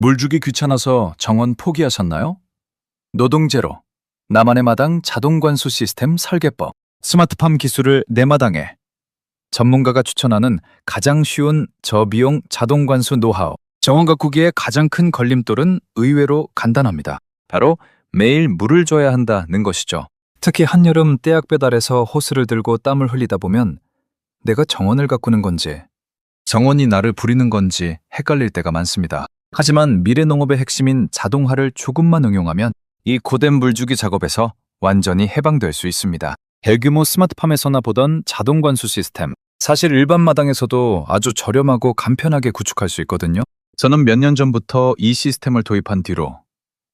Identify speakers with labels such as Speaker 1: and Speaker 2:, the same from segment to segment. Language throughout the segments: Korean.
Speaker 1: 물 주기 귀찮아서 정원 포기하셨나요? 노동제로, 나만의 마당 자동관수 시스템 설계법, 스마트팜 기술을 내 마당에. 전문가가 추천하는 가장 쉬운 저비용 자동관수 노하우. 정원 가꾸기의 가장 큰 걸림돌은 의외로 간단합니다. 바로 매일 물을 줘야 한다는 것이죠. 특히 한여름 떼약 배달에서 호스를 들고 땀을 흘리다 보면 내가 정원을 가꾸는 건지 정원이 나를 부리는 건지 헷갈릴 때가 많습니다. 하지만 미래 농업의 핵심인 자동화를 조금만 응용하면 이 고된 물주기 작업에서 완전히 해방될 수 있습니다. 대규모 스마트팜에서나 보던 자동 관수 시스템. 사실 일반 마당에서도 아주 저렴하고 간편하게 구축할 수 있거든요. 저는 몇 년 전부터 이 시스템을 도입한 뒤로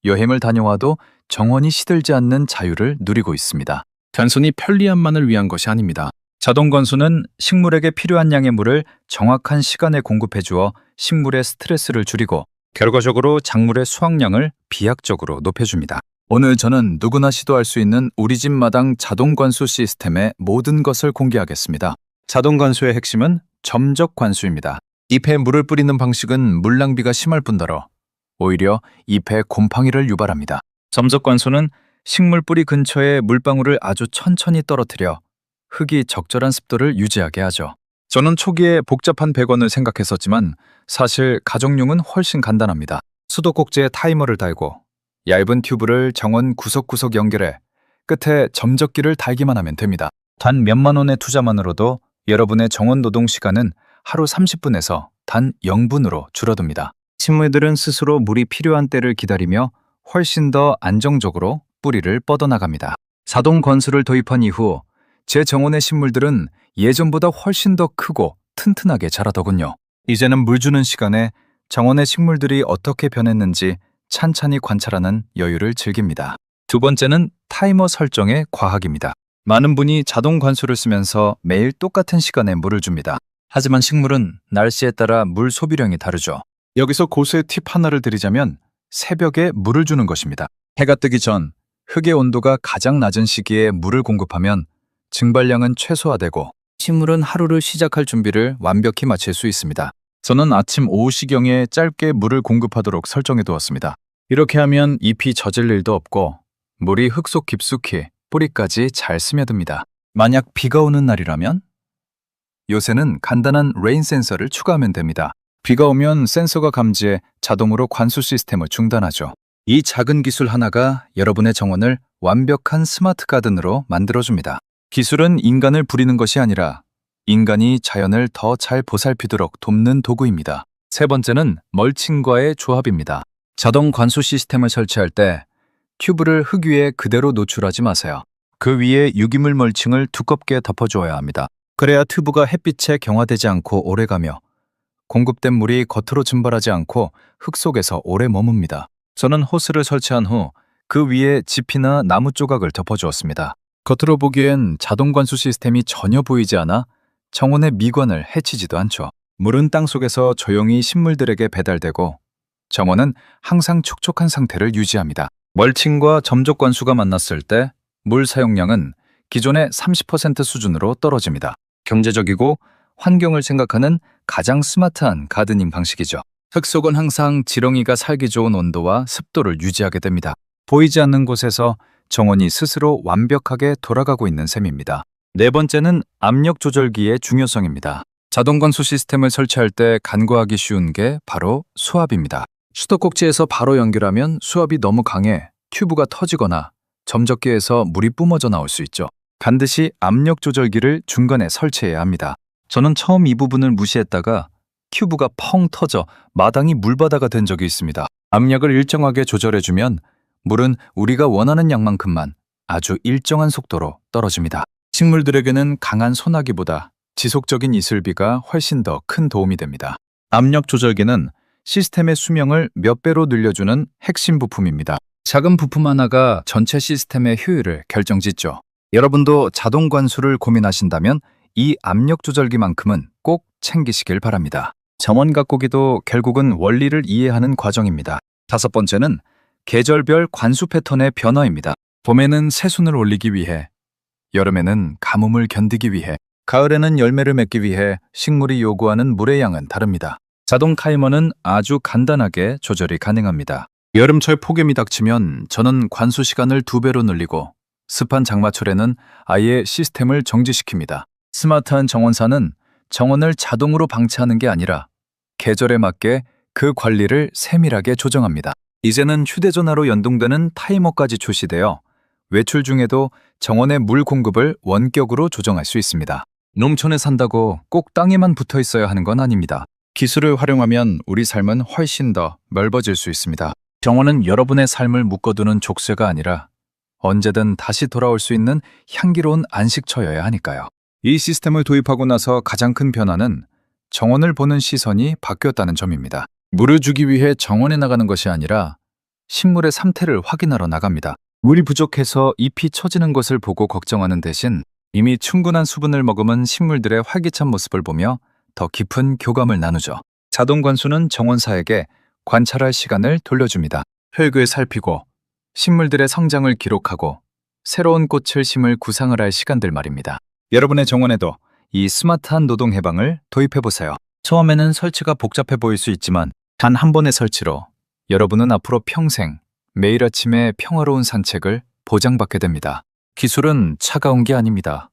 Speaker 1: 여행을 다녀와도 정원이 시들지 않는 자유를 누리고 있습니다. 단순히 편리함만을 위한 것이 아닙니다. 자동 관수는 식물에게 필요한 양의 물을 정확한 시간에 공급해 주어 식물의 스트레스를 줄이고 결과적으로 작물의 수확량을 비약적으로 높여줍니다. 오늘 저는 누구나 시도할 수 있는 우리 집 마당 자동 관수 시스템의 모든 것을 공개하겠습니다. 자동 관수의 핵심은 점적 관수입니다. 잎에 물을 뿌리는 방식은 물 낭비가 심할 뿐더러 오히려 잎에 곰팡이를 유발합니다. 점적 관수는 식물 뿌리 근처에 물방울을 아주 천천히 떨어뜨려 흙이 적절한 습도를 유지하게 하죠. 저는 초기에 복잡한 배관을 생각했었지만 사실 가정용은 훨씬 간단합니다. 수도꼭지에 타이머를 달고 얇은 튜브를 정원 구석구석 연결해 끝에 점적기를 달기만 하면 됩니다. 단 몇만 원의 투자만으로도 여러분의 정원 노동 시간은 하루 30분에서 단 0분으로 줄어듭니다. 식물들은 스스로 물이 필요한 때를 기다리며 훨씬 더 안정적으로 뿌리를 뻗어나갑니다. 자동 관수를 도입한 이후 제 정원의 식물들은 예전보다 훨씬 더 크고 튼튼하게 자라더군요. 이제는 물 주는 시간에 정원의 식물들이 어떻게 변했는지 찬찬히 관찰하는 여유를 즐깁니다. 두 번째는 타이머 설정의 과학입니다. 많은 분이 자동 관수를 쓰면서 매일 똑같은 시간에 물을 줍니다. 하지만 식물은 날씨에 따라 물 소비량이 다르죠. 여기서 고수의 팁 하나를 드리자면 새벽에 물을 주는 것입니다. 해가 뜨기 전 흙의 온도가 가장 낮은 시기에 물을 공급하면 증발량은 최소화되고 식물은 하루를 시작할 준비를 완벽히 마칠 수 있습니다. 저는 아침 오후시경에 짧게 물을 공급하도록 설정해 두었습니다. 이렇게 하면 잎이 젖을 일도 없고 물이 흙 속 깊숙이 뿌리까지 잘 스며듭니다. 만약 비가 오는 날이라면 요새는 간단한 레인 센서를 추가하면 됩니다. 비가 오면 센서가 감지해 자동으로 관수 시스템을 중단하죠. 이 작은 기술 하나가 여러분의 정원을 완벽한 스마트 가든으로 만들어줍니다. 기술은 인간을 부리는 것이 아니라 인간이 자연을 더 잘 보살피도록 돕는 도구입니다. 세 번째는 멀칭과의 조합입니다. 자동 관수 시스템을 설치할 때 튜브를 흙 위에 그대로 노출하지 마세요. 그 위에 유기물 멀칭을 두껍게 덮어주어야 합니다. 그래야 튜브가 햇빛에 경화되지 않고 오래가며 공급된 물이 겉으로 증발하지 않고 흙 속에서 오래 머뭅니다. 저는 호스를 설치한 후 그 위에 짚이나 나무 조각을 덮어주었습니다. 겉으로 보기엔 자동 관수 시스템이 전혀 보이지 않아 정원의 미관을 해치지도 않죠. 물은 땅속에서 조용히 식물들에게 배달되고 정원은 항상 촉촉한 상태를 유지합니다. 멀칭과 점적 관수가 만났을 때 물 사용량은 기존의 30% 수준으로 떨어집니다. 경제적이고 환경을 생각하는 가장 스마트한 가드닝 방식이죠. 흙 속은 항상 지렁이가 살기 좋은 온도와 습도를 유지하게 됩니다. 보이지 않는 곳에서 정원이 스스로 완벽하게 돌아가고 있는 셈입니다. 네 번째는 압력 조절기의 중요성입니다. 자동 관수 시스템을 설치할 때 간과하기 쉬운 게 바로 수압입니다. 수도꼭지에서 바로 연결하면 수압이 너무 강해 튜브가 터지거나 점적기에서 물이 뿜어져 나올 수 있죠. 반드시 압력 조절기를 중간에 설치해야 합니다. 저는 처음 이 부분을 무시했다가 튜브가 펑 터져 마당이 물바다가 된 적이 있습니다. 압력을 일정하게 조절해주면 물은 우리가 원하는 양만큼만 아주 일정한 속도로 떨어집니다. 식물들에게는 강한 소나기보다 지속적인 이슬비가 훨씬 더 큰 도움이 됩니다. 압력 조절기는 시스템의 수명을 몇 배로 늘려주는 핵심 부품입니다. 작은 부품 하나가 전체 시스템의 효율을 결정짓죠. 여러분도 자동 관수를 고민하신다면 이 압력 조절기만큼은 꼭 챙기시길 바랍니다. 정원 가꾸기도 결국은 원리를 이해하는 과정입니다. 다섯 번째는 계절별 관수 패턴의 변화입니다. 봄에는 새순을 올리기 위해, 여름에는 가뭄을 견디기 위해, 가을에는 열매를 맺기 위해 식물이 요구하는 물의 양은 다릅니다. 자동 타이머는 아주 간단하게 조절이 가능합니다. 여름철 폭염이 닥치면 저는 관수 시간을 2배로 늘리고 습한 장마철에는 아예 시스템을 정지시킵니다. 스마트한 정원사는 정원을 자동으로 방치하는 게 아니라 계절에 맞게 그 관리를 세밀하게 조정합니다. 이제는 휴대전화로 연동되는 타이머까지 출시되어 외출 중에도 정원의 물 공급을 원격으로 조정할 수 있습니다. 농촌에 산다고 꼭 땅에만 붙어 있어야 하는 건 아닙니다. 기술을 활용하면 우리 삶은 훨씬 더 넓어질 수 있습니다. 정원은 여러분의 삶을 묶어두는 족쇄가 아니라 언제든 다시 돌아올 수 있는 향기로운 안식처여야 하니까요. 이 시스템을 도입하고 나서 가장 큰 변화는 정원을 보는 시선이 바뀌었다는 점입니다. 물을 주기 위해 정원에 나가는 것이 아니라 식물의 상태를 확인하러 나갑니다. 물이 부족해서 잎이 처지는 것을 보고 걱정하는 대신 이미 충분한 수분을 머금은 식물들의 활기찬 모습을 보며 더 깊은 교감을 나누죠. 자동 관수는 정원사에게 관찰할 시간을 돌려줍니다. 흙을 살피고 식물들의 성장을 기록하고 새로운 꽃을 심을 구상을 할 시간들 말입니다. 여러분의 정원에도 이 스마트한 노동 해방을 도입해보세요. 처음에는 설치가 복잡해 보일 수 있지만 단 한 번의 설치로 여러분은 앞으로 평생 매일 아침에 평화로운 산책을 보장받게 됩니다. 기술은 차가운 게 아닙니다.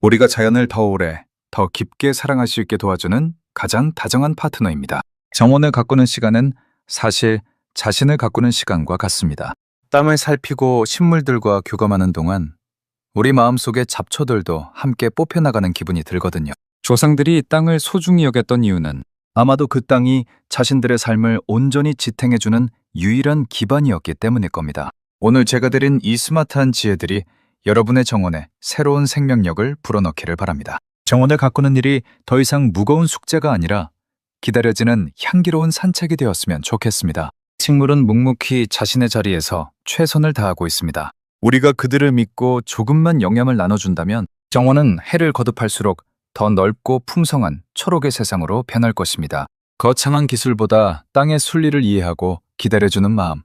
Speaker 1: 우리가 자연을 더 오래, 더 깊게 사랑할 수 있게 도와주는 가장 다정한 파트너입니다. 정원을 가꾸는 시간은 사실 자신을 가꾸는 시간과 같습니다. 땅을 살피고 식물들과 교감하는 동안 우리 마음속의 잡초들도 함께 뽑혀나가는 기분이 들거든요. 조상들이 땅을 소중히 여겼던 이유는 아마도 그 땅이 자신들의 삶을 온전히 지탱해주는 유일한 기반이었기 때문일 겁니다. 오늘 제가 드린 이 스마트한 지혜들이 여러분의 정원에 새로운 생명력을 불어넣기를 바랍니다. 정원을 가꾸는 일이 더 이상 무거운 숙제가 아니라 기다려지는 향기로운 산책이 되었으면 좋겠습니다. 식물은 묵묵히 자신의 자리에서 최선을 다하고 있습니다. 우리가 그들을 믿고 조금만 영향을 나눠준다면 정원은 해를 거듭할수록 더 넓고 풍성한 초록의 세상으로 변할 것입니다. 거창한 기술보다 땅의 순리를 이해하고 기다려주는 마음,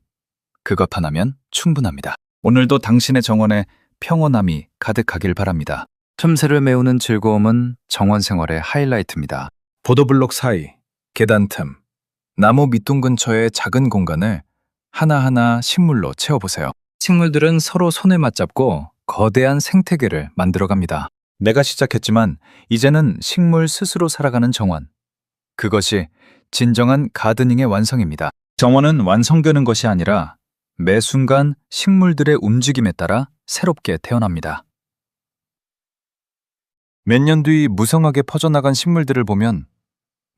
Speaker 1: 그것 하나면 충분합니다. 오늘도 당신의 정원에 평온함이 가득하길 바랍니다. 틈새를 메우는 즐거움은 정원 생활의 하이라이트입니다. 보도블록 사이, 계단 틈, 나무 밑둥 근처의 작은 공간을 하나하나 식물로 채워보세요. 식물들은 서로 손을 맞잡고 거대한 생태계를 만들어갑니다. 내가 시작했지만 이제는 식물 스스로 살아가는 정원. 그것이 진정한 가드닝의 완성입니다. 정원은 완성되는 것이 아니라 매 순간 식물들의 움직임에 따라 새롭게 태어납니다. 몇 년 뒤 무성하게 퍼져나간 식물들을 보면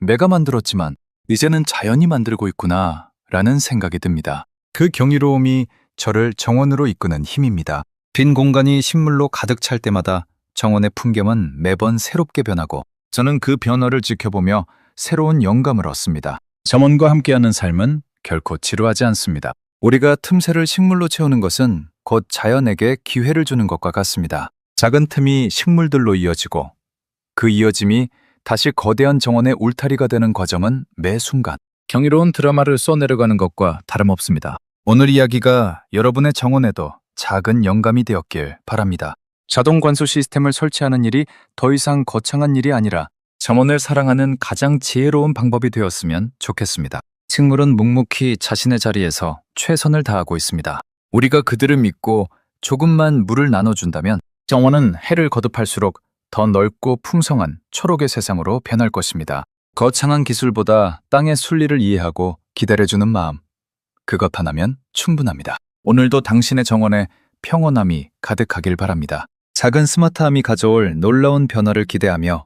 Speaker 1: 내가 만들었지만 이제는 자연이 만들고 있구나 라는 생각이 듭니다. 그 경이로움이 저를 정원으로 이끄는 힘입니다. 빈 공간이 식물로 가득 찰 때마다 정원의 풍경은 매번 새롭게 변하고 저는 그 변화를 지켜보며 새로운 영감을 얻습니다. 정원과 함께하는 삶은 결코 지루하지 않습니다. 우리가 틈새를 식물로 채우는 것은 곧 자연에게 기회를 주는 것과 같습니다. 작은 틈이 식물들로 이어지고 그 이어짐이 다시 거대한 정원의 울타리가 되는 과정은 매 순간 경이로운 드라마를 써내려가는 것과 다름없습니다. 오늘 이야기가 여러분의 정원에도 작은 영감이 되었길 바랍니다. 자동 관수 시스템을 설치하는 일이 더 이상 거창한 일이 아니라 정원을 사랑하는 가장 지혜로운 방법이 되었으면 좋겠습니다. 식물은 묵묵히 자신의 자리에서 최선을 다하고 있습니다. 우리가 그들을 믿고 조금만 물을 나눠준다면 정원은 해를 거듭할수록 더 넓고 풍성한 초록의 세상으로 변할 것입니다. 거창한 기술보다 땅의 순리를 이해하고 기다려주는 마음, 그것 하나면 충분합니다. 오늘도 당신의 정원에 평온함이 가득하길 바랍니다. 작은 스마트함이 가져올 놀라운 변화를 기대하며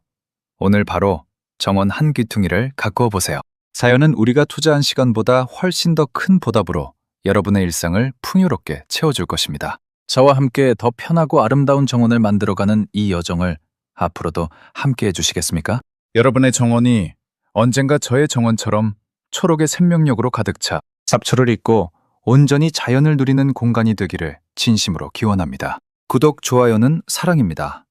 Speaker 1: 오늘 바로 정원 한 귀퉁이를 가꾸어 보세요. 자연은 우리가 투자한 시간보다 훨씬 더 큰 보답으로 여러분의 일상을 풍요롭게 채워줄 것입니다. 저와 함께 더 편하고 아름다운 정원을 만들어가는 이 여정을 앞으로도 함께 해주시겠습니까? 여러분의 정원이 언젠가 저의 정원처럼 초록의 생명력으로 가득 차 잡초를 잊고 온전히 자연을 누리는 공간이 되기를 진심으로 기원합니다. 구독, 좋아요는 사랑입니다.